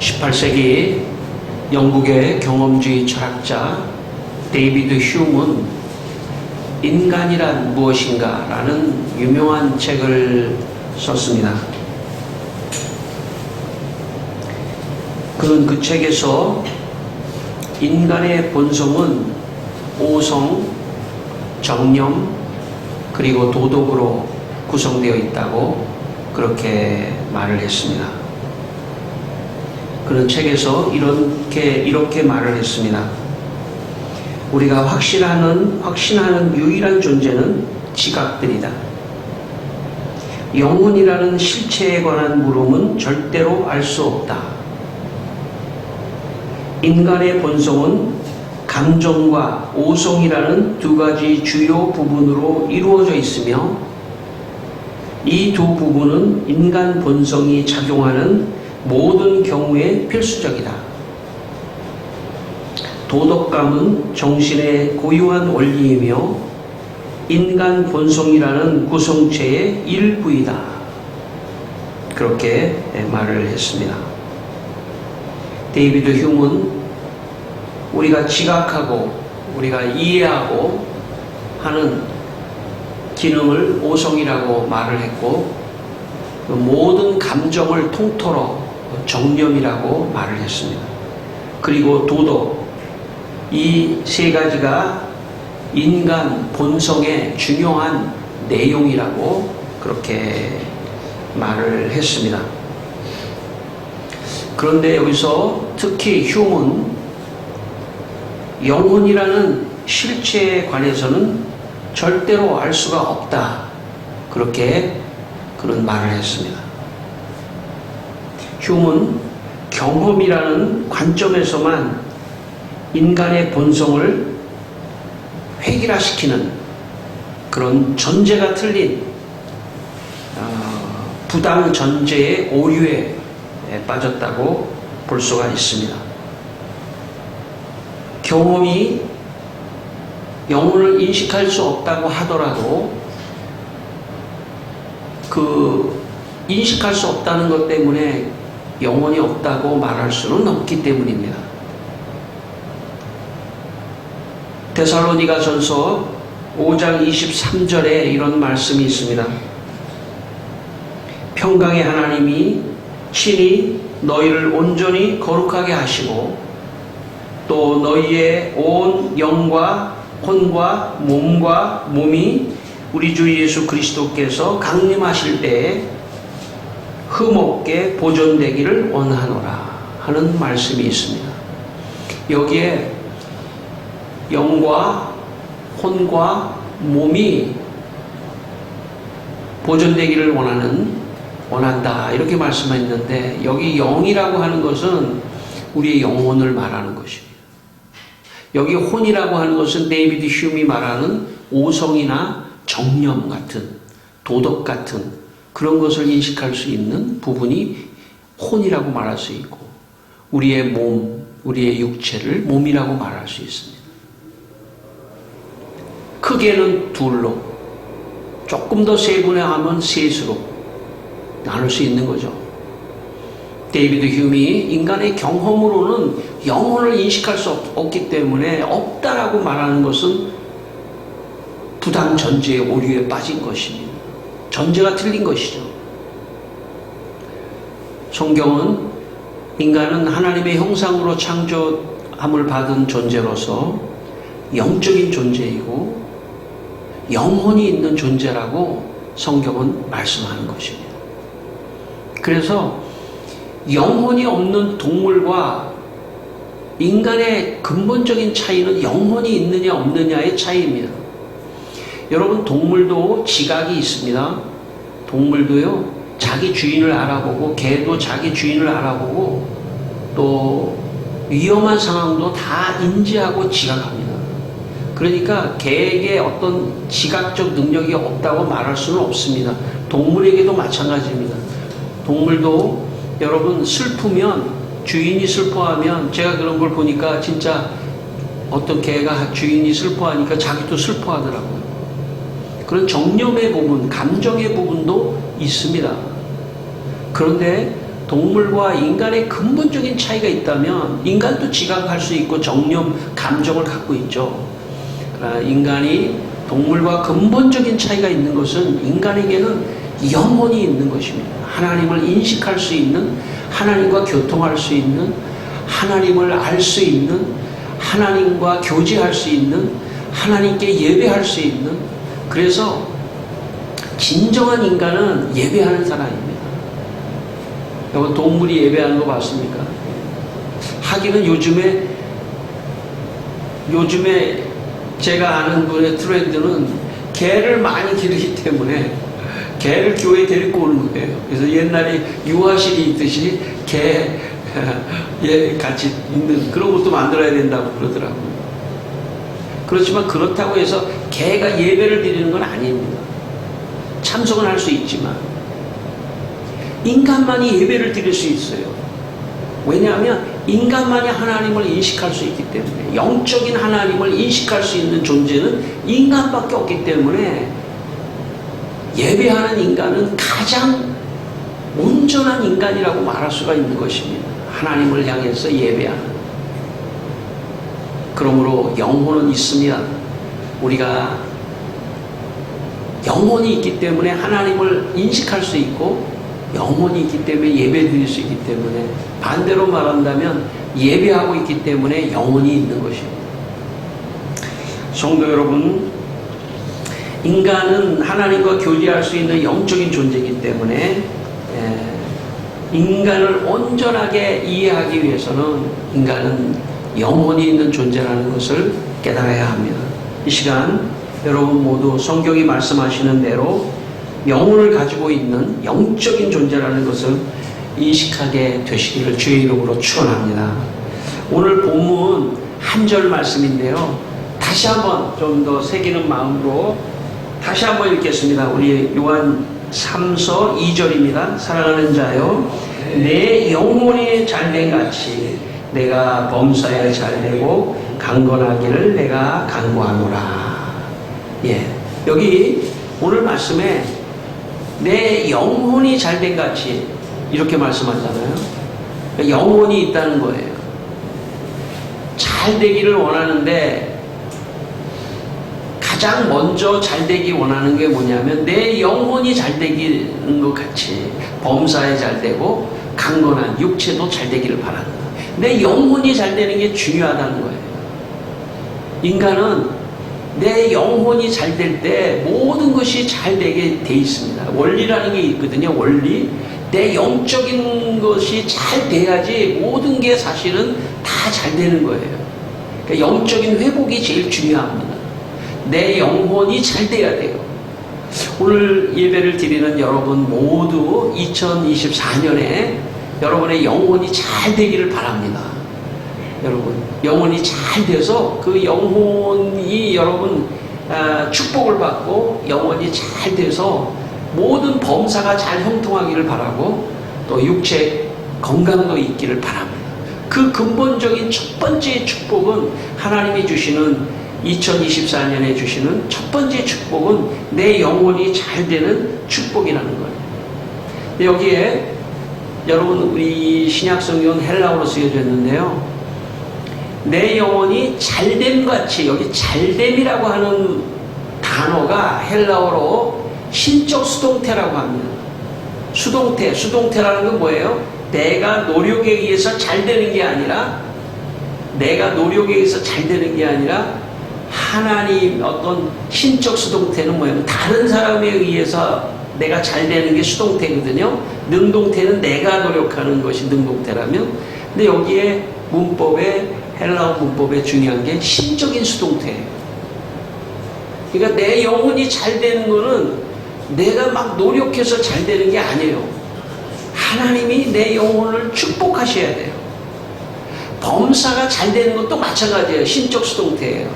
18세기 영국의 경험주의 철학자 데이비드 휴먼은 인간이란 무엇인가 라는 유명한 책을 썼습니다. 그는 그 책에서 인간의 본성은 오성, 정념, 그리고 도덕으로 구성되어 있다고 그렇게 말을 했습니다. 그런 책에서 이렇게 말을 했습니다. 우리가 확신하는 유일한 존재는 지각들이다. 영혼이라는 실체에 관한 물음은 절대로 알 수 없다. 인간의 본성은 감정과 오성이라는 두 가지 주요 부분으로 이루어져 있으며 이 두 부분은 인간 본성이 작용하는 모든 경우에 필수적이다. 도덕감은 정신의 고유한 원리이며 인간 본성이라는 구성체의 일부이다. 그렇게 말을 했습니다. 데이비드 휴먼은 우리가 지각하고 우리가 이해하고 하는 기능을 오성이라고 말을 했고 모든 감정을 통틀어 정념이라고 말을 했습니다. 그리고 도덕, 이 세 가지가 인간 본성의 중요한 내용이라고 그렇게 말을 했습니다. 그런데 여기서 특히 휴먼은 영혼이라는 실체에 관해서는 절대로 알 수가 없다. 그렇게 그런 말을 했습니다. 휴먼은 경험이라는 관점에서만 인간의 본성을 획일화시키는 그런 전제가 틀린 부당 전제의 오류에 빠졌다고 볼 수가 있습니다. 경험이 영혼을 인식할 수 없다고 하더라도 그 인식할 수 없다는 것 때문에 영혼이 없다고 말할 수는 없기 때문입니다. 데살로니가전서 5장 23절에 이런 말씀이 있습니다. 평강의 하나님이 친히 너희를 온전히 거룩하게 하시고 또 너희의 온 영과 혼과 몸이 우리 주 예수 그리스도께서 강림하실 때에 흠없게 보존되기를 원하노라 하는 말씀이 있습니다. 여기에 영과 혼과 몸이 보존되기를 원한다 이렇게 말씀했는데 여기 영이라고 하는 것은 우리의 영혼을 말하는 것입니다. 여기 혼이라고 하는 것은 데이비드 휴먼이 말하는 오성이나 정념 같은 도덕 같은 그런 것을 인식할 수 있는 부분이 혼이라고 말할 수 있고 우리의 몸, 우리의 육체를 몸이라고 말할 수 있습니다. 크게는 둘로 조금 더 세분화하면 셋으로 나눌 수 있는 거죠. 데이비드 휴먼이 인간의 경험으로는 영혼을 인식할 수 없기 때문에 없다라고 말하는 것은 부당 전제의 오류에 빠진 것입니다. 전제가 틀린 것이죠. 성경은 인간은 하나님의 형상으로 창조함을 받은 존재로서 영적인 존재이고 영혼이 있는 존재라고 성경은 말씀하는 것입니다. 그래서 영혼이 없는 동물과 인간의 근본적인 차이는 영혼이 있느냐 없느냐의 차이입니다. 여러분 동물도 지각이 있습니다. 동물도요 자기 주인을 알아보고 개도 자기 주인을 알아보고 또 위험한 상황도 다 인지하고 지각합니다. 그러니까 개에게 어떤 지각적 능력이 없다고 말할 수는 없습니다. 동물에게도 마찬가지입니다. 동물도 여러분 슬프면 주인이 슬퍼하면 제가 그런 걸 보니까 진짜 어떤 개가 주인이 슬퍼하니까 자기도 슬퍼하더라고요. 그런 정념의 부분, 감정의 부분도 있습니다. 그런데 동물과 인간의 근본적인 차이가 있다면 인간도 지각할 수 있고 정념, 감정을 갖고 있죠. 그러나 인간이 동물과 근본적인 차이가 있는 것은 인간에게는 영혼이 있는 것입니다. 하나님을 인식할 수 있는, 하나님과 교통할 수 있는, 하나님을 알 수 있는, 하나님과 교제할 수 있는, 하나님께 예배할 수 있는, 그래서 진정한 인간은 예배하는 사람입니다. 여러분 동물이 예배하는 거 봤습니까? 하기는 요즘에 제가 아는 분의 트렌드는 개를 많이 기르기 때문에 개를 교회에 데리고 오는 거예요. 그래서 옛날에 유아실이 있듯이 개 같이 있는 그런 것도 만들어야 된다고 그러더라고요. 그렇지만 그렇다고 해서 개가 예배를 드리는 건 아닙니다. 참석은 할 수 있지만 인간만이 예배를 드릴 수 있어요. 왜냐하면 인간만이 하나님을 인식할 수 있기 때문에, 영적인 하나님을 인식할 수 있는 존재는 인간밖에 없기 때문에 예배하는 인간은 가장 온전한 인간이라고 말할 수가 있는 것입니다. 하나님을 향해서 예배하는. 그러므로 영혼은 있습니다. 우리가 영혼이 있기 때문에 하나님을 인식할 수 있고, 영혼이 있기 때문에 예배 드릴 수 있기 때문에, 반대로 말한다면 예배하고 있기 때문에 영혼이 있는 것입니다. 성도 여러분, 인간은 하나님과 교제할 수 있는 영적인 존재이기 때문에 인간을 온전하게 이해하기 위해서는 인간은 영혼이 있는 존재라는 것을 깨달아야 합니다. 이 시간 여러분 모두 성경이 말씀하시는 대로 영혼을 가지고 있는 영적인 존재라는 것을 인식하게 되시기를 주의 이름으로 축원합니다. 오늘 본문 한 절 말씀인데요. 다시 한번 좀 더 새기는 마음으로 다시 한번 읽겠습니다. 우리 요한 3서 2절입니다. 사랑하는 자여, 내 영혼이 잘된 같이 내가 범사에 잘되고 강건하기를 내가 간구하노라. 예, 여기 오늘 말씀에 내 영혼이 잘된 같이 이렇게 말씀하잖아요. 영혼이 있다는 거예요. 잘 되기를 원하는데 가장 먼저 잘 되기 원하는 게 뭐냐면 내 영혼이 잘 되기는 것 같이 범사에 잘 되고 강건한 육체도 잘 되기를 바란다. 내 영혼이 잘 되는 게 중요하다는 거예요. 인간은 내 영혼이 잘 될 때 모든 것이 잘 되게 돼 있습니다. 원리라는 게 있거든요. 원리. 내 영적인 것이 잘 돼야지 모든 게 사실은 다 잘 되는 거예요. 그러니까 영적인 회복이 제일 중요합니다. 내 영혼이 잘 돼야 돼요. 오늘 예배를 드리는 여러분 모두 2024년에 여러분의 영혼이 잘 되기를 바랍니다. 여러분 영혼이 잘 돼서 그 영혼이 여러분 축복을 받고 영혼이 잘 돼서 모든 범사가 잘 형통하기를 바라고 또 육체 건강도 있기를 바랍니다. 그 근본적인 첫 번째 축복은 하나님이 주시는 2024년에 주시는 첫 번째 축복은 내 영혼이 잘 되는 축복이라는 거예요. 여기에 여러분 우리 신약성경은 헬라어로 쓰여져 있는데요. 내 영혼이 잘됨같이, 여기 잘됨이라고 하는 단어가 헬라어로 신적 수동태라고 합니다. 수동태라는 건 뭐예요? 내가 노력에 의해서 잘 되는 게 아니라, 내가 노력에 의해서 잘 되는 게 아니라 하나님 어떤 신적 수동태는 뭐예요? 다른 사람에 의해서 내가 잘 되는 게 수동태거든요. 능동태는 내가 노력하는 것이 능동태라면, 근데 여기에 문법에 헬라어 문법에 중요한 게 신적인 수동태예요. 그러니까 내 영혼이 잘 되는 거는 내가 막 노력해서 잘 되는 게 아니에요. 하나님이 내 영혼을 축복하셔야 돼요. 범사가 잘 되는 것도 마찬가지예요. 신적 수동태예요.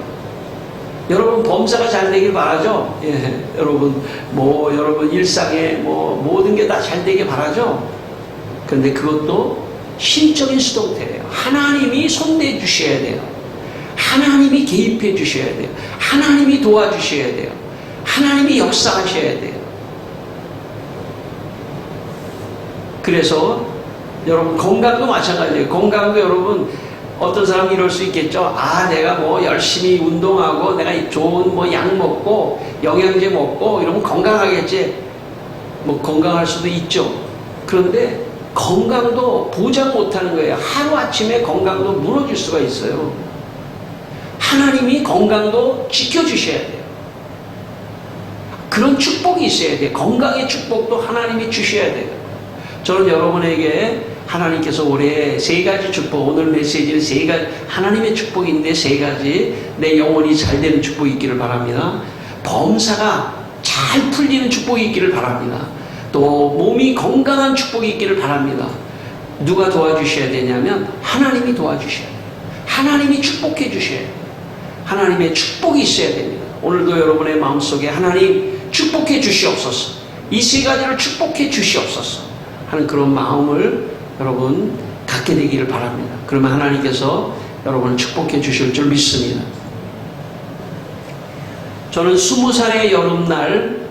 여러분 범사가 잘 되길 바라죠? 예, 여러분 여러분 일상에 모든 게 다 잘 되길 바라죠? 그런데 그것도 신적인 수동태예요. 하나님이 손대 주셔야 돼요. 하나님이 개입해 주셔야 돼요. 하나님이 도와주셔야 돼요. 하나님이 역사하셔야 돼요. 그래서 여러분 건강도 마찬가지예요. 건강도 여러분 어떤 사람이 이럴 수 있겠죠. 아, 내가 뭐 열심히 운동하고 내가 좋은 뭐 약 먹고 영양제 먹고 이러면 건강하겠지. 뭐 건강할 수도 있죠. 그런데 건강도 보장 못하는 거예요. 하루아침에 건강도 무너질 수가 있어요. 하나님이 건강도 지켜주셔야 돼요. 그런 축복이 있어야 돼요. 건강의 축복도 하나님이 주셔야 돼요. 저는 여러분에게 하나님께서 올해 세 가지 축복, 오늘 메시지는 세 가지, 하나님의 축복인데 세 가지, 내 영혼이 잘 되는 축복이 있기를 바랍니다. 범사가 잘 풀리는 축복이 있기를 바랍니다. 또 몸이 건강한 축복이 있기를 바랍니다. 누가 도와주셔야 되냐면 하나님이 도와주셔야 돼요. 하나님이 축복해 주셔야 돼요. 하나님의 축복이 있어야 됩니다. 오늘도 여러분의 마음속에 하나님 축복해 주시옵소서, 이 세 가지를 축복해 주시옵소서 하는 그런 마음을 여러분 갖게 되기를 바랍니다. 그러면 하나님께서 여러분을 축복해 주실 줄 믿습니다. 저는 20살의 여름날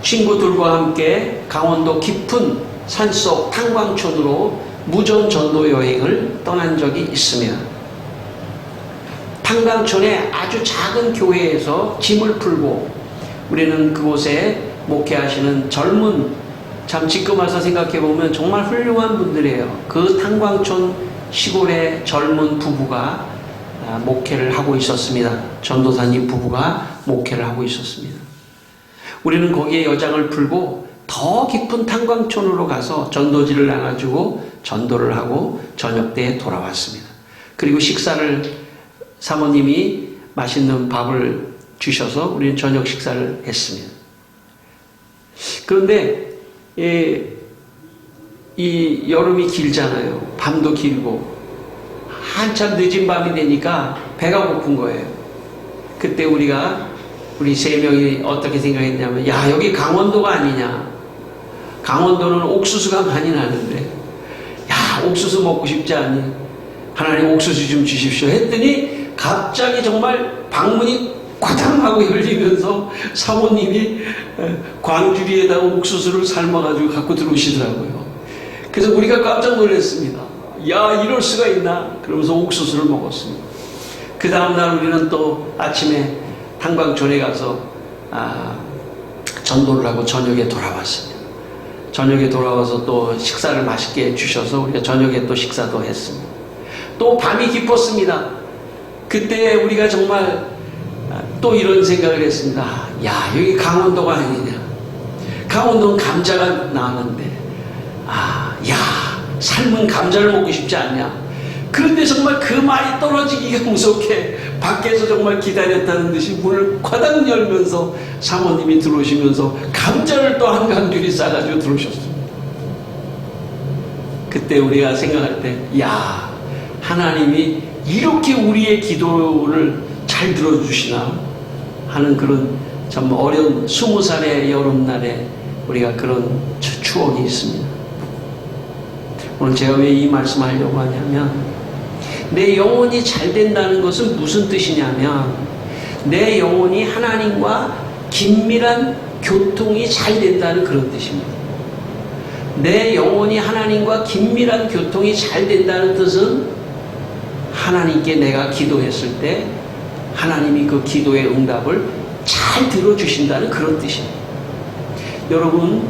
친구들과 함께 강원도 깊은 산속 탄광촌으로 무전 전도 여행을 떠난 적이 있습니다. 탄광촌의 아주 작은 교회에서 짐을 풀고 우리는 그곳에 목회하시는 젊은, 참 지금 와서 생각해보면 정말 훌륭한 분들이에요. 그 탄광촌 시골의 젊은 부부가 목회를 하고 있었습니다. 전도사님 부부가 목회를 하고 있었습니다. 우리는 거기에 여장을 풀고 더 깊은 탄광촌으로 가서 전도지를 나눠주고 전도를 하고 저녁 때 돌아왔습니다. 그리고 식사를, 사모님이 맛있는 밥을 주셔서 우리는 저녁 식사를 했습니다. 그런데 이 여름이 길잖아요. 밤도 길고 한참 늦은 밤이 되니까 배가 고픈 거예요. 그때 우리 세 명이 어떻게 생각했냐면, 야, 여기 강원도가 아니냐. 강원도는 옥수수가 많이 나는데, 야, 옥수수 먹고 싶지 않니? 하나님 옥수수 좀 주십시오 했더니 갑자기 정말 방문이 꽈당 하고 열리면서 사모님이 광주리에다가 옥수수를 삶아가지고 갖고 들어오시더라고요. 그래서 우리가 깜짝 놀랐습니다. 야, 이럴 수가 있나? 그러면서 옥수수를 먹었습니다. 그 다음날 우리는 또 아침에 탄광촌에 가서 전도를 하고 저녁에 돌아왔습니다. 저녁에 돌아와서 또 식사를 맛있게 주셔서 우리가 저녁에 또 식사도 했습니다. 또 밤이 깊었습니다. 그때 우리가 정말 또 이런 생각을 했습니다. 야, 여기 강원도가 아니냐. 강원도는 감자가 나는데, 야, 삶은 감자를 먹고 싶지 않냐. 그런데 정말 그 말이 떨어지기가 무섭게 밖에서 정말 기다렸다는 듯이 문을 쿼당 열면서 사모님이 들어오시면서 감자를 또 한 강줄이 싸가지고 들어오셨습니다. 그때 우리가 생각할 때, 야, 하나님이 이렇게 우리의 기도를 잘 들어주시나 하는 그런 참 어려운 20살의 여름날에 우리가 그런 추억이 있습니다. 오늘 제가 왜 이 말씀을 하려고 하냐면, 내 영혼이 잘 된다는 것은 무슨 뜻이냐면, 내 영혼이 하나님과 긴밀한 교통이 잘 된다는 그런 뜻입니다. 내 영혼이 하나님과 긴밀한 교통이 잘 된다는 뜻은 하나님께 내가 기도했을 때 하나님이 그 기도의 응답을 잘 들어주신다는 그런 뜻입니다. 여러분,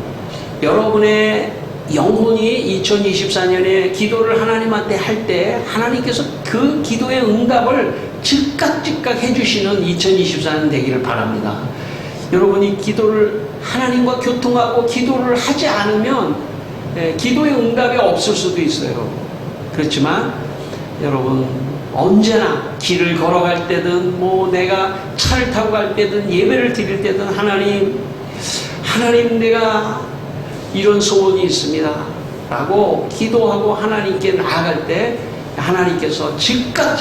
여러분의 영혼이 2024년에 기도를 하나님한테 할 때 하나님께서 그 기도의 응답을 즉각 해주시는 2024년 되기를 바랍니다. 여러분이 기도를 하나님과 교통하고 기도를 하지 않으면 기도의 응답이 없을 수도 있어요. 그렇지만 여러분, 언제나 길을 걸어갈 때든 뭐 내가 차를 타고 갈 때든 예배를 드릴 때든 하나님 내가 이런 소원이 있습니다 라고 기도하고 하나님께 나아갈 때 하나님께서 즉각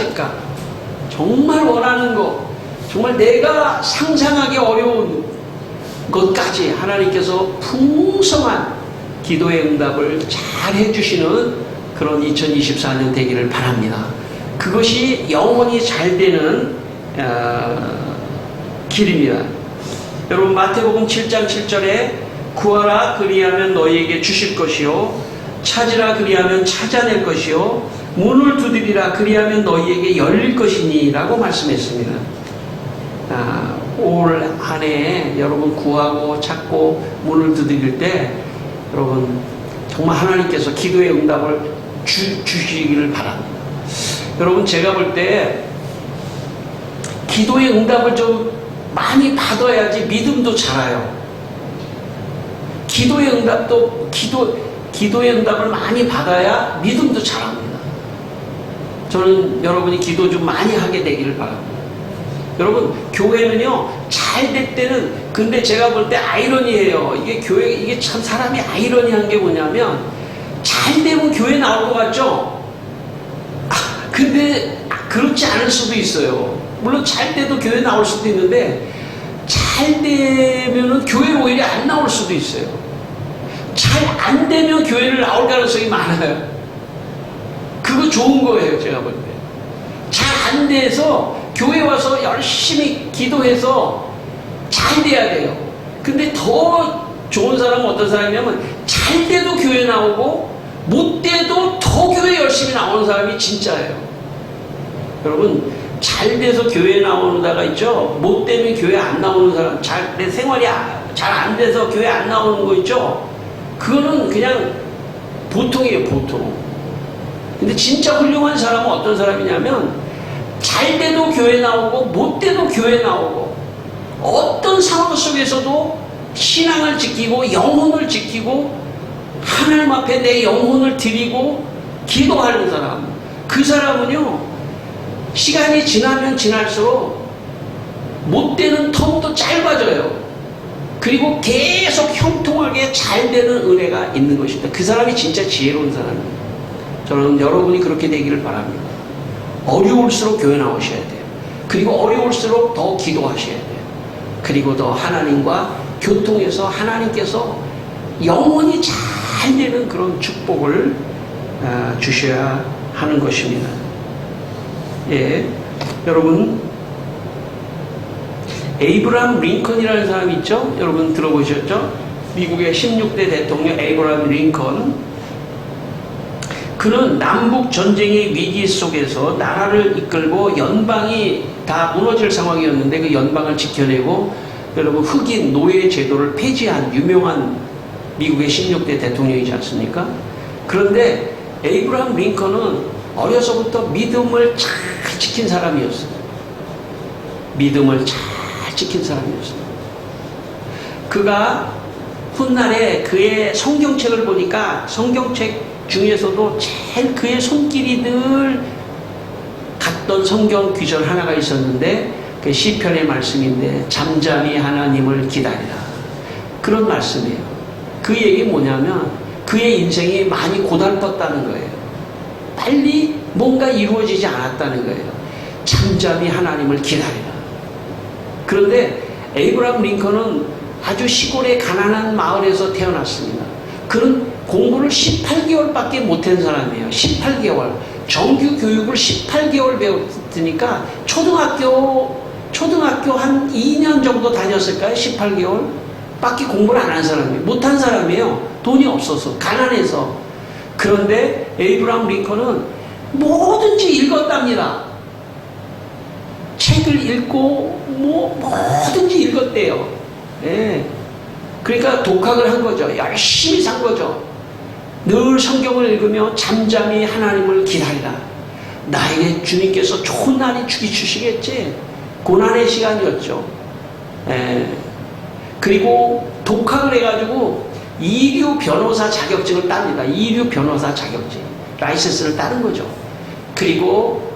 정말 원하는 것, 정말 내가 상상하기 어려운 것까지 하나님께서 풍성한 기도의 응답을 잘 해주시는 그런 2024년 되기를 바랍니다. 그것이 영혼이 잘 되는 길입니다. 여러분, 마태복음 7장 7절에 구하라 그리하면 너희에게 주실 것이요 찾으라 그리하면 찾아낼 것이요 문을 두드리라 그리하면 너희에게 열릴 것이니 라고 말씀했습니다. 올 한 해 여러분 구하고 찾고 문을 두드릴 때 여러분 정말 하나님께서 기도의 응답을 주시기를 바랍니다. 여러분 제가 볼 때 기도의 응답을 좀 많이 받아야지 믿음도 자라요. 기도의 응답을 많이 받아야 믿음도 자랍니다. 저는 여러분이 기도 좀 많이 하게 되기를 바랍니다. 여러분 교회는요 잘 될 때는 근데 제가 볼 때 아이러니해요. 이게 참 사람이 아이러니한 게 뭐냐면 잘 되면 교회 나올 것 같죠? 근데 그렇지 않을 수도 있어요. 물론 잘 돼도 교회 나올 수도 있는데 잘 되면은 교회 오히려 안 나올 수도 있어요. 잘 안 되면 교회를 나올 가능성이 많아요. 그거 좋은 거예요, 제가 볼 때. 잘 안 돼서 교회 와서 열심히 기도해서 잘 돼야 돼요. 근데 더 좋은 사람은 어떤 사람이냐면 잘 돼도 교회 나오고 못 돼도 더 교회 열심히 나오는 사람이 진짜예요. 여러분 잘 돼서 교회 나오는 자가 있죠. 못 되면 교회 안 나오는 사람, 내 생활이 잘 안 돼서 교회 안 나오는 거 있죠. 그거는 그냥 보통이에요, 보통. 근데 진짜 훌륭한 사람은 어떤 사람이냐면 잘 돼도 교회 나오고 못 돼도 교회 나오고 어떤 상황 속에서도 신앙을 지키고 영혼을 지키고 하나님 앞에 내 영혼을 드리고 기도하는 사람, 그 사람은요 시간이 지나면 지날수록 못 되는 텀도 짧아져요. 그리고 계속 형통하게 잘 되는 은혜가 있는 것입니다. 그 사람이 진짜 지혜로운 사람입니다. 저는 여러분이 그렇게 되기를 바랍니다. 어려울수록 교회 나오셔야 돼요. 그리고 어려울수록 더 기도하셔야 돼요. 그리고 더 하나님과 교통해서 하나님께서 영원히 잘 되는 그런 축복을 주셔야 하는 것입니다. 예, 여러분 에이브라함 링컨이라는 사람이 있죠? 여러분 들어보셨죠? 미국의 16대 대통령 에이브라함 링컨. 그는 남북 전쟁의 위기 속에서 나라를 이끌고 연방이 다 무너질 상황이었는데 그 연방을 지켜내고 여러분 흑인 노예 제도를 폐지한 유명한 미국의 16대 대통령이지 않습니까? 그런데 에이브라함 링컨은 어려서부터 믿음을 잘 지킨 사람이었어요. 믿음을 잘 지킨 사람이었어요. 그가 훗날에 그의 성경책을 보니까 성경책 중에서도 제일 그의 손길이 늘 갔던 성경 귀절 하나가 있었는데 그 시편의 말씀인데 잠잠히 하나님을 기다리라. 그런 말씀이에요. 그 얘기 뭐냐면 그의 인생이 많이 고달팠다는 거예요. 빨리 뭔가 이루어지지 않았다는 거예요. 잠잠히 하나님을 기다리라. 그런데 에이브라함 링컨은 아주 시골의 가난한 마을에서 태어났습니다. 그는 공부를 18개월밖에 못한 사람이에요. 18개월. 정규 교육을 18개월 배웠으니까 초등학교 한 2년 정도 다녔을까요? 18개월? 밖에 공부를 안 한 사람이에요. 못한 사람이에요. 돈이 없어서, 가난해서. 그런데 에이브라함 링컨은 뭐든지 읽었답니다. 책을 읽고 뭐든지 읽었대요. 예. 그러니까 독학을 한 거죠. 열심히 산 거죠. 늘 성경을 읽으며 잠잠히 하나님을 기다리라. 나에게 주님께서 좋은 날이 주시겠지. 고난의 시간이었죠. 예. 그리고 독학을 해가지고 이류 변호사 자격증을 땁니다. 이류 변호사 자격증. 라이센스를 따는 거죠. 그리고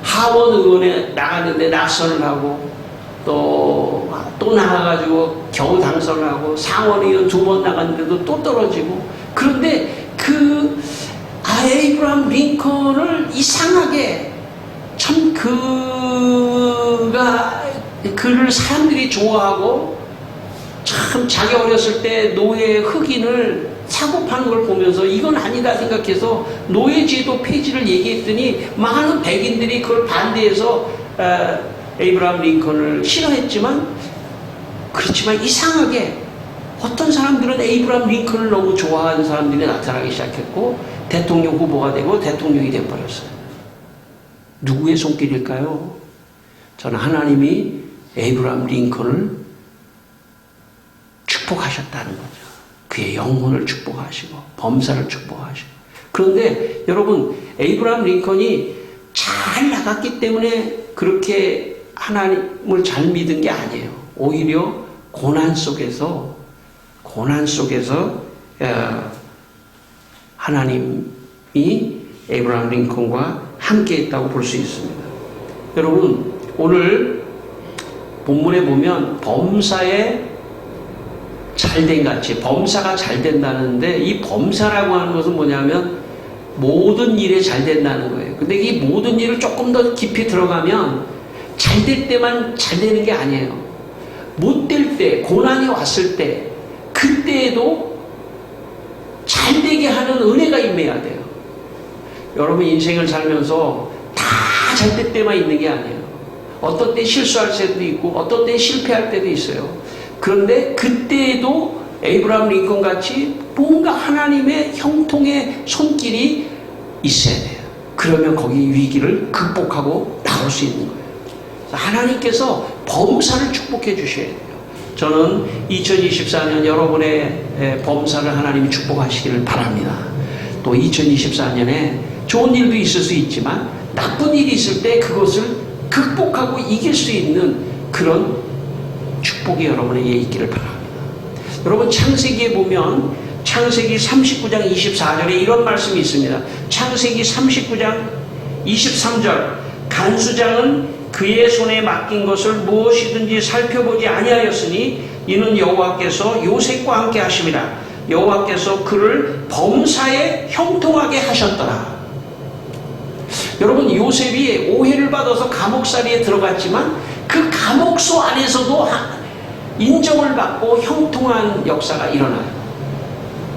하원 의원에 나갔는데 낙선을 하고 또 나가가지고 겨우 당선을 하고 상원의원 2번 나갔는데도 또 떨어지고. 그런데 그 에이브라함 링컨을 이상하게 참 그를 사람들이 좋아하고 참 자기 어렸을 때 노예 흑인을 사고 파는 걸 보면서 이건 아니다 생각해서 노예제도 폐지를 얘기했더니 많은 백인들이 그걸 반대해서 에이브라함 링컨을 싫어했지만 그렇지만 이상하게 어떤 사람들은 에이브람 링컨을 너무 좋아하는 사람들이 나타나기 시작했고 대통령 후보가 되고 대통령이 되어버렸어요. 누구의 손길일까요? 저는 하나님이 에이브람 링컨을 축복하셨다는 거죠. 그의 영혼을 축복하시고 범사를 축복하시고. 그런데 여러분, 에이브람 링컨이 잘 나갔기 때문에 그렇게 하나님을 잘 믿은 게 아니에요. 오히려 고난 속에서 하나님이 에이브람 링컨과 함께 했다고 볼 수 있습니다. 여러분, 오늘 본문에 보면 범사에 잘된 같이, 범사가 잘 된다는데, 이 범사라고 하는 것은 뭐냐면 모든 일에 잘 된다는 거예요. 근데 이 모든 일을 조금 더 깊이 들어가면 잘 될 때만 잘 되는 게 아니에요. 못 될 때, 고난이 왔을 때, 그때에도 잘 되게 하는 은혜가 임해야 돼요. 여러분 인생을 살면서 다 잘 될 때만 있는 게 아니에요. 어떤 때 실수할 때도 있고 어떤 때 실패할 때도 있어요. 그런데 그때에도 에이브람 링컨 같이 뭔가 하나님의 형통의 손길이 있어야 돼요. 그러면 거기 위기를 극복하고 나올 수 있는 거예요. 하나님께서 범사를 축복해 주셔야 돼요. 저는 2024년 여러분의 범사를 하나님이 축복하시기를 바랍니다. 또 2024년에 좋은 일도 있을 수 있지만 나쁜 일이 있을 때 그것을 극복하고 이길 수 있는 그런 축복이 여러분에게 있기를 바랍니다. 여러분 창세기에 보면 창세기 39장 24절에 이런 말씀이 있습니다. 창세기 39장 23절 간수장은 그의 손에 맡긴 것을 무엇이든지 살펴보지 아니하였으니 이는 여호와께서 요셉과 함께 하심이라. 여호와께서 그를 범사에 형통하게 하셨더라. 여러분 요셉이 오해를 받아서 감옥살이에 들어갔지만 그 감옥소 안에서도 인정을 받고 형통한 역사가 일어나요.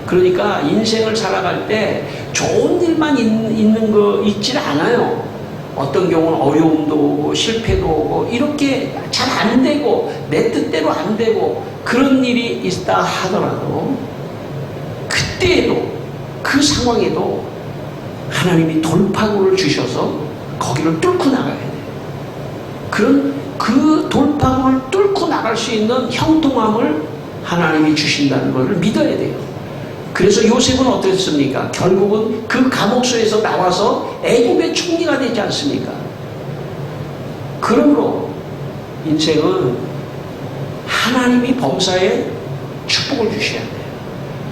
그러니까 인생을 살아갈 때 좋은 일만 있는 거 있질 않아요. 어떤 경우는 어려움도 오고 실패도 오고 이렇게 잘 안 되고 내 뜻대로 안 되고 그런 일이 있다 하더라도 그때에도 그 상황에도 하나님이 돌파구를 주셔서 거기를 뚫고 나가야 돼요. 그런 그 돌파구를 뚫고 나갈 수 있는 형통함을 하나님이 주신다는 것을 믿어야 돼요. 그래서 요셉은 어땠습니까? 결국은 그 감옥소에서 나와서 애굽의 총리가 되지 않습니까? 그러므로 인생은 하나님이 범사에 축복을 주셔야 돼요.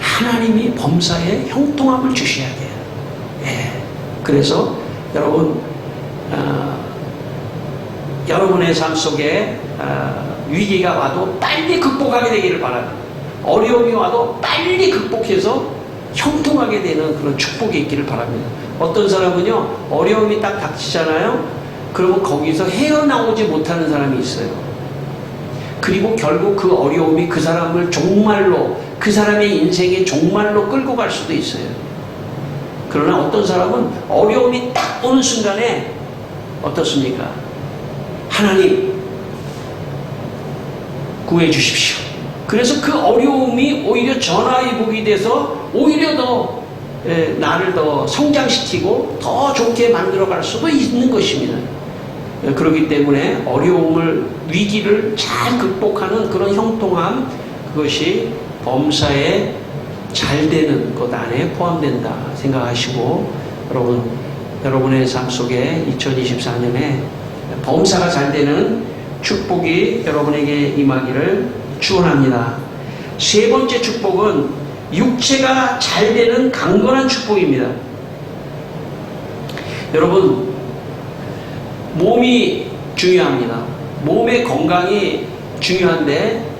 하나님이 범사에 형통함을 주셔야 돼요. 예. 그래서 여러분 여러분의 삶 속에 위기가 와도 빨리 극복하게 되기를 바랍니다. 어려움이 와도 빨리 극복해서 형통하게 되는 그런 축복이 있기를 바랍니다. 어떤 사람은요 어려움이 딱 닥치잖아요. 그러면 거기서 헤어나오지 못하는 사람이 있어요. 그리고 결국 그 어려움이 그 사람을 종말로, 그 사람의 인생의 종말로 끌고 갈 수도 있어요. 그러나 어떤 사람은 어려움이 딱 오는 순간에 어떻습니까? 하나님 구해 주십시오. 그래서 그 어려움이 오히려 전화위복이 돼서 오히려 더 나를 더 성장시키고 더 좋게 만들어갈 수도 있는 것입니다. 그렇기 때문에 어려움을, 위기를 잘 극복하는 그런 형통함, 그것이 범사에 잘 되는 것 안에 포함된다 생각하시고 여러분의 삶 속에 2024년에 범사가 잘 되는 축복이 여러분에게 임하기를 축원합니다. 세 번째 축복은 육체가 잘 되는 강건한 축복입니다. 여러분 몸이 중요합니다. 몸의 건강이 중요한데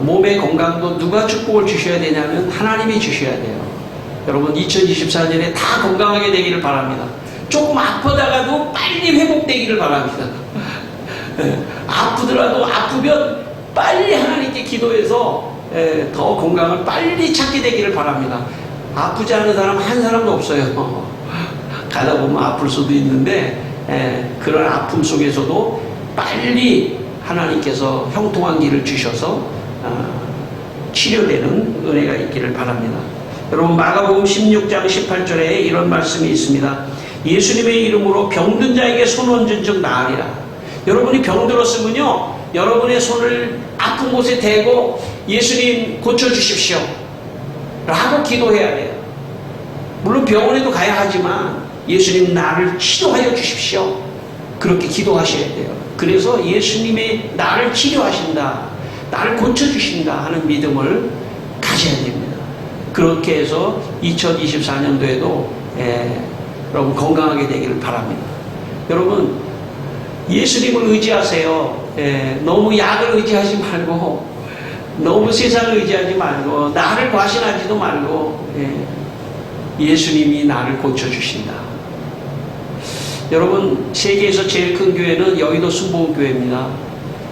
몸의 건강도 누가 축복을 주셔야 되냐면 하나님이 주셔야 돼요. 여러분 2024년에 다 건강하게 되기를 바랍니다. 조금 아프다가도 빨리 회복되기를 바랍니다. 아프더라도 아프면 빨리 하나님께 기도해서 더 건강을 빨리 찾게 되기를 바랍니다. 아프지 않은 사람 한 사람도 없어요. 가다 보면 아플 수도 있는데 그런 아픔 속에서도 빨리 하나님께서 형통한 길을 주셔서 치료되는 은혜가 있기를 바랍니다. 여러분, 마가복음 16장 18절에 이런 말씀이 있습니다. 예수님의 이름으로 병든 자에게 손 얹은 즉 나으리라. 여러분이 병들었으면요, 여러분의 손을 아픈 곳에 대고 예수님 고쳐주십시오 라고 기도해야 돼요. 물론 병원에도 가야 하지만 예수님 나를 치료하여 주십시오, 그렇게 기도하셔야 돼요. 그래서 예수님이 나를 치료하신다, 나를 고쳐주신다 하는 믿음을 가져야 됩니다. 그렇게 해서 2024년도에도 여러분 건강하게 되기를 바랍니다. 여러분, 예수님을 의지하세요. 너무 약을 의지하지 말고, 너무 세상을 의지하지 말고, 나를 과신하지도 말고, 예수님이 나를 고쳐주신다. 여러분, 세계에서 제일 큰 교회는 여의도 순복음교회입니다.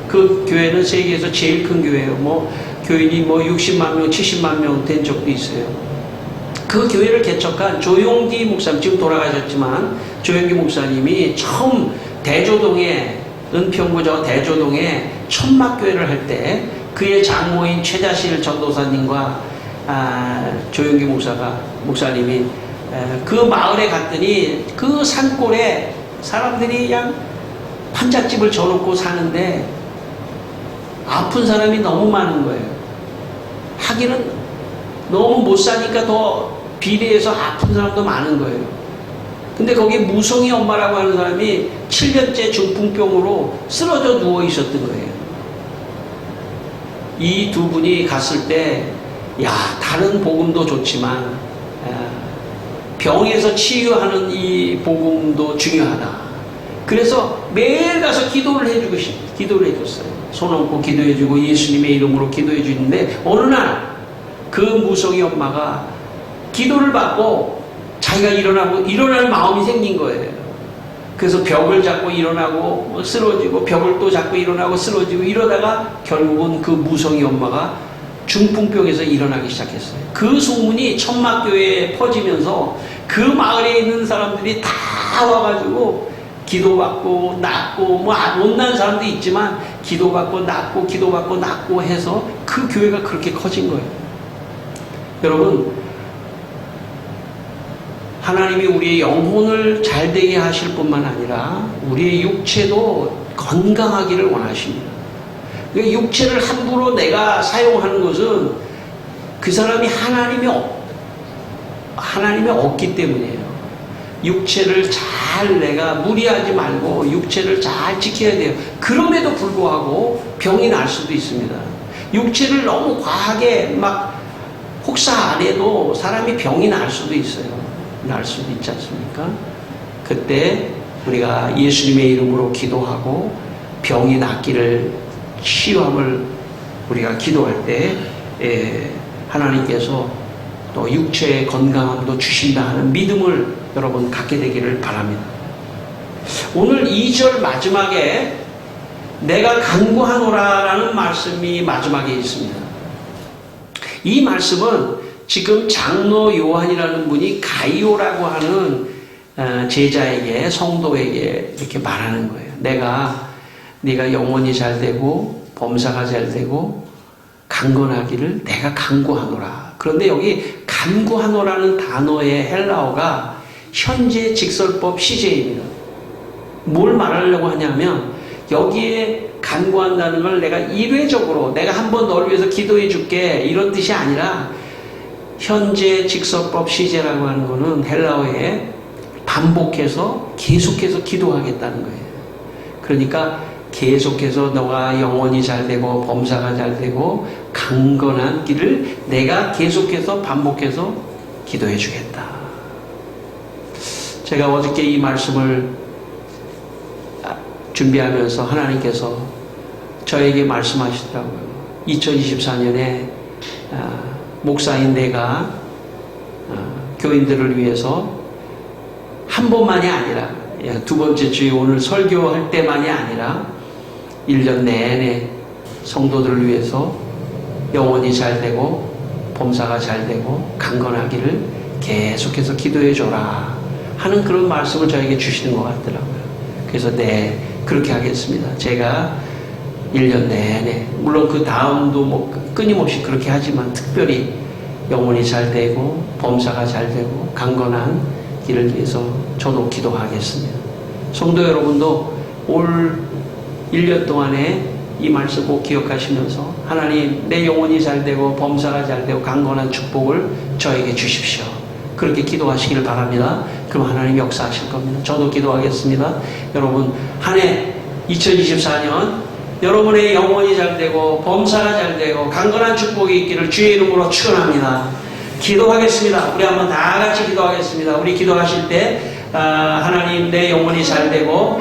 그 교회는 세계에서 제일 큰 교회예요. 교인이 60만 명, 70만 명 된 적도 있어요. 그 교회를 개척한 조용기 목사님, 지금 돌아가셨지만 조용기 목사님이 처음 대조동에, 은평구 대조동에 천막교회를 할 때 그의 장모인 최자실 전도사님과 조용기 목사님이 그 마을에 갔더니 그 산골에 사람들이 그냥 판잣집을 져놓고 사는데 아픈 사람이 너무 많은 거예요. 하기는 너무 못 사니까 더 비례해서 아픈 사람도 많은 거예요. 근데 거기에 무성이 엄마라고 하는 사람이 7년째 중풍병으로 쓰러져 누워 있었던 거예요. 이 두 분이 갔을 때, 다른 복음도 좋지만 병에서 치유하는 이 복음도 중요하다. 그래서 매일 가서 기도를 해줬어요. 손 얹고 기도해주고 예수님의 이름으로 해주는데, 어느 날 그 무성이 엄마가 기도를 받고 자기가 일어날 마음이 생긴 거예요. 그래서 벽을 잡고 일어나고 쓰러지고, 벽을 또 잡고 일어나고 쓰러지고, 이러다가 결국은 그 무성이 엄마가 중풍병에서 일어나기 시작했어요. 그 소문이 천막교회에 퍼지면서 그 마을에 있는 사람들이 다 와가지고 기도받고 낫고, 못난 사람도 있지만 기도받고 낫고 해서 그 교회가 그렇게 커진 거예요. 여러분, 하나님이 우리의 영혼을 잘되게 하실 뿐만 아니라 우리의 육체도 건강하기를 원하십니다. 육체를 함부로 내가 사용하는 것은 그 사람이 하나님이 없기 때문이에요. 육체를 잘 내가 무리하지 말고 육체를 잘 지켜야 돼요. 그럼에도 불구하고 병이 날 수도 있습니다. 육체를 너무 과하게 혹사 안 해도 사람이 병이 날 수도 있어요. 날 수도 있지 않습니까? 그때 우리가 예수님의 이름으로 기도하고 병이 낫기를, 치유함을 우리가 기도할 때 하나님께서 또 육체의 건강함도 주신다 하는 믿음을 여러분 갖게 되기를 바랍니다. 오늘 2절 마지막에 내가 간구하노라 라는 말씀이 마지막에 있습니다. 이 말씀은 지금 장로 요한이라는 분이 가이오라고 하는 제자에게, 성도에게 이렇게 말하는 거예요. 네가 영혼이 잘 되고 범사가 잘 되고 강건하기를 내가 간구하노라. 그런데 여기 간구하노라는 단어의 헬라어가 현재 직설법 시제입니다. 뭘 말하려고 하냐면, 여기에 간구한다는 걸 내가 일회적으로 내가 한번 너를 위해서 기도해 줄게 이런 뜻이 아니라, 현재 직설법 시제라고 하는 거는 헬라어에 반복해서 계속해서 기도하겠다는 거예요. 그러니까 계속해서 너가 영혼이 잘 되고 범사가 잘 되고 강건한 길을 내가 계속해서 반복해서 기도해 주겠다. 제가 어저께 이 말씀을 준비하면서 하나님께서 저에게 말씀하시더라고요. 2024년에 목사인 내가 교인들을 위해서 한 번만이 아니라, 두 번째 주에 오늘 설교할 때만이 아니라 1년 내내 성도들을 위해서 영혼이 잘 되고 범사가 잘 되고 강건하기를 계속해서 기도해 줘라 하는 그런 말씀을 저에게 주시는 것 같더라고요. 그래서 그렇게 하겠습니다. 제가 1년 내내, 물론 그 다음도 뭐 끊임없이 그렇게 하지만 특별히 영혼이 잘 되고 범사가 잘 되고 강건한 길을 위해서 저도 기도하겠습니다. 성도 여러분도 올 1년 동안에 이 말씀 꼭 기억하시면서 하나님, 내 영혼이 잘 되고 범사가 잘 되고 강건한 축복을 저에게 주십시오. 그렇게 기도하시길 바랍니다. 그럼 하나님 역사하실 겁니다. 저도 기도하겠습니다. 여러분, 한 해 2024년 여러분의 영혼이 잘 되고 범사가 잘 되고 강건한 축복이 있기를 주의 이름으로 축원합니다. 기도하겠습니다. 우리 한번 다 같이 기도하겠습니다. 우리 기도하실 때 하나님, 내 영혼이 잘 되고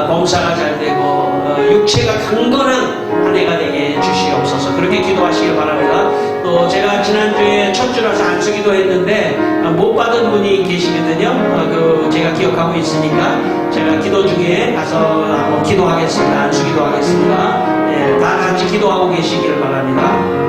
범사가 잘 되고 육체가 강건한 한 해가 되게 주시옵소서. 그렇게 기도하시길 바랍니다. 또 제가 지난주에 첫 주라서 안수기도 했는데 못 받은 분이 계시거든요. 제가 기억하고 있으니까 제가 기도 중에 가서 한번 기도하겠습니다. 안수기도 하겠습니다. 네, 다 같이 기도하고 계시기를 바랍니다.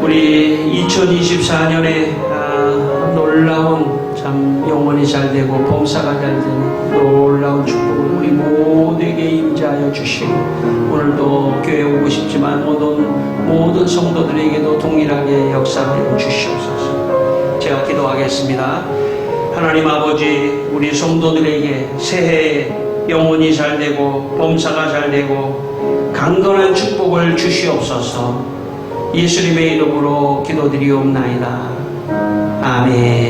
우리 2024년에 놀라운 참 영혼이 잘 되고 범사가 잘 되는 놀라운 축복을 우리 모두에게 임재하여 주시고, 오늘도 교회 오고 싶지만 모든 성도들에게도 동일하게 역사하여 주시옵소서. 제가 기도하겠습니다. 하나님 아버지, 우리 성도들에게 새해에 영혼이 잘 되고 범사가 잘 되고 강건한 축복을 주시옵소서. 예수님의 이름으로 기도드리옵나이다. 아멘.